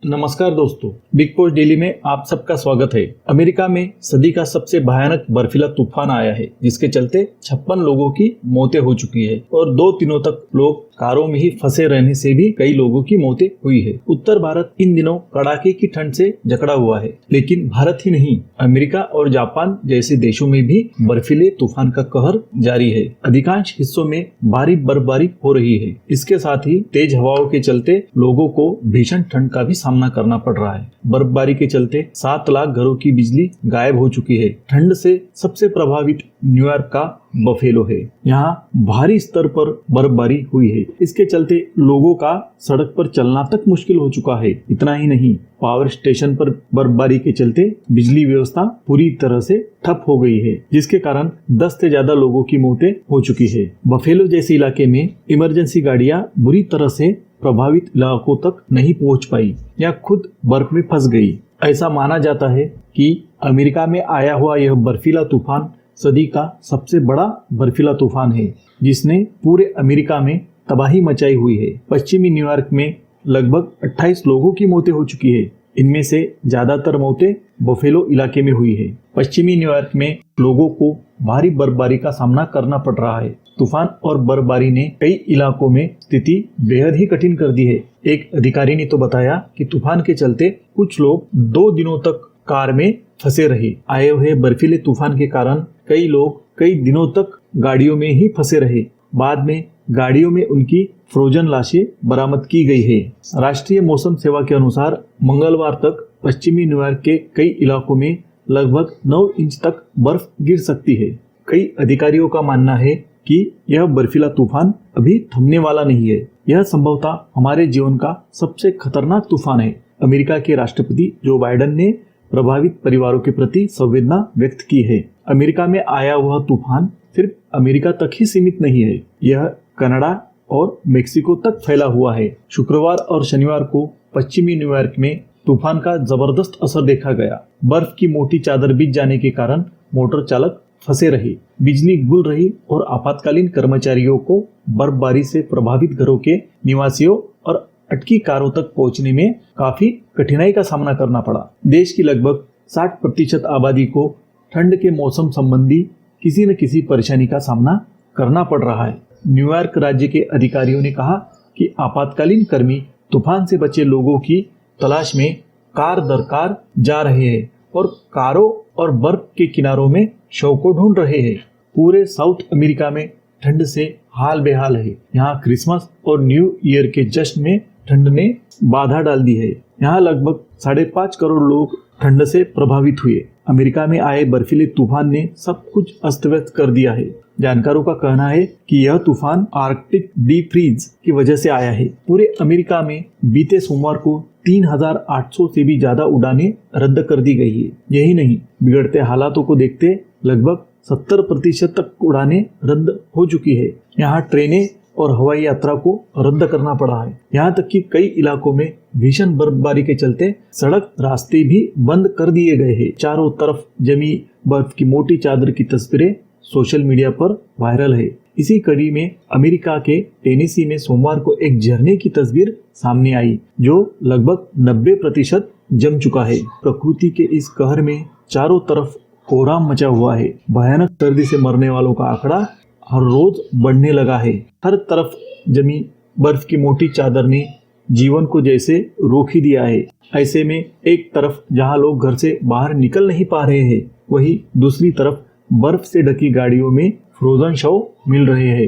नमस्कार दोस्तों, big post daily में आप सबका स्वागत है। अमेरिका में सदी का सबसे भयानक बर्फीला तूफान आया है, जिसके चलते 56 लोगों की मौतें हो चुकी है और 2 दिनों तक लोग कारों में ही फंसे रहने से भी कई लोगों की मौतें हुई है। उत्तर भारत इन दिनों कड़ाके की ठंड से जकड़ा हुआ है, लेकिन भारत ही नहीं, अमेरिका और जापान जैसे देशों में भी बर्फीले तूफान का कहर जारी है। अधिकांश हिस्सों में भारी बर्फबारी हो रही है। इसके साथ ही तेज हवाओं के चलते लोगों को भीषण ठंड का भी सामना करना पड़ रहा है। बर्फबारी के चलते 7 लाख घरों की बिजली गायब हो चुकी है। ठंड से सबसे प्रभावित न्यूयॉर्क का बफेलो है। यहाँ भारी स्तर पर बर्फबारी हुई है। इसके चलते लोगों का सड़क पर चलना तक मुश्किल हो चुका है। इतना ही नहीं, पावर स्टेशन पर बर्फबारी के चलते बिजली व्यवस्था पूरी तरह से ठप हो गई है, जिसके कारण 10 से ज्यादा लोगों की मौतें हो चुकी है। बफेलो जैसे इलाके में इमरजेंसी गाड़ियां बुरी तरह से प्रभावित इलाकों तक नहीं पहुंच पाई या खुद बर्फ में फंस गई। ऐसा माना जाता है कि अमेरिका में आया हुआ यह बर्फीला तूफान सदी का सबसे बड़ा बर्फीला तूफान है, जिसने पूरे अमेरिका में तबाही मचाई हुई है। पश्चिमी न्यूयॉर्क में लगभग 28 लोगों की मौतें हो चुकी है। इनमें से ज्यादातर मौतें बफेलो इलाके में हुई है। पश्चिमी न्यूयॉर्क में लोगों को भारी बर्फबारी का सामना करना पड़ रहा है। तूफान और बर्फबारी ने कई इलाकों में स्थिति बेहद ही कठिन कर दी है। एक अधिकारी ने तो बताया कि तूफान के चलते कुछ लोग 2 दिनों तक कार में फंसे रहे। आए हुए बर्फीले तूफान के कारण कई लोग कई दिनों तक गाड़ियों में ही फंसे रहे। बाद में गाड़ियों में उनकी फ्रोजन लाशें बरामद की गई है। राष्ट्रीय मौसम सेवा के अनुसार मंगलवार तक पश्चिमी न्यूयॉर्क के कई इलाकों में लगभग 9 इंच तक बर्फ गिर सकती है। कई अधिकारियों का मानना है कि यह बर्फीला तूफान अभी थमने वाला नहीं है। यह संभवतः हमारे जीवन का सबसे खतरनाक तूफान है। अमेरिका के राष्ट्रपति जो बाइडेन ने प्रभावित परिवारों के प्रति संवेदना व्यक्त की है। अमेरिका में आया हुआ तूफान सिर्फ अमेरिका तक ही सीमित नहीं है, यह कनाडा और मेक्सिको तक फैला हुआ है। शुक्रवार और शनिवार को पश्चिमी न्यूयॉर्क में तूफान का जबरदस्त असर देखा गया। बर्फ की मोटी चादर बिछ जाने के कारण मोटर चालक फंसे रहे, बिजली गुल रही और आपातकालीन कर्मचारियों को बर्फबारी से प्रभावित घरों के निवासियों और अटकी कारों तक पहुंचने में काफी कठिनाई का सामना करना पड़ा। देश की लगभग 60% आबादी को ठंड के मौसम संबंधी किसी न किसी परेशानी का सामना करना पड़ रहा है। न्यूयॉर्क राज्य के अधिकारियों ने कहा कि आपातकालीन कर्मी तूफान से बचे लोगों की तलाश में कार दर कार जा रहे हैं और कारों और बर्फ के किनारों में शव को ढूंढ रहे हैं। पूरे साउथ अमेरिका में ठंड से हाल बेहाल है। यहाँ क्रिसमस और न्यू ईयर के जश्न में ठंड ने बाधा डाल दी है। यहाँ लगभग 5.5 करोड़ लोग ठंड से प्रभावित हुए। अमेरिका में आए बर्फीले तूफान ने सब कुछ अस्त व्यस्त कर दिया है। जानकारों का कहना है कि यह तूफान आर्कटिक डीप फ्रीज की वजह से आया है। पूरे अमेरिका में बीते सोमवार को 3,800 से भी ज्यादा उड़ानें रद्द कर दी गई है। यही नहीं, बिगड़ते हालातों को देखते लगभग 70% तक उड़ानें रद्द हो चुकी है। यहाँ ट्रेनें और हवाई यात्रा को रद्द करना पड़ा है। यहाँ तक कि कई इलाकों में भीषण बर्फबारी के चलते सड़क रास्ते भी बंद कर दिए गए हैं। चारों तरफ जमी बर्फ की मोटी चादर की तस्वीरें सोशल मीडिया पर वायरल है। इसी कड़ी में अमेरिका के टेनेसी में सोमवार को एक झरने की तस्वीर सामने आई, जो लगभग 90% जम चुका है। प्रकृति के इस कहर में चारों तरफ कोहराम मचा हुआ है। भयानक सर्दी से मरने वालों का आंकड़ा हर रोज बढ़ने लगा है। हर तरफ जमी बर्फ की मोटी चादर ने जीवन को जैसे रोक ही दिया है। ऐसे में एक तरफ जहां लोग घर से बाहर निकल नहीं पा रहे हैं, वहीं दूसरी तरफ बर्फ से ढकी गाड़ियों में फ्रोजन शव मिल रहे हैं।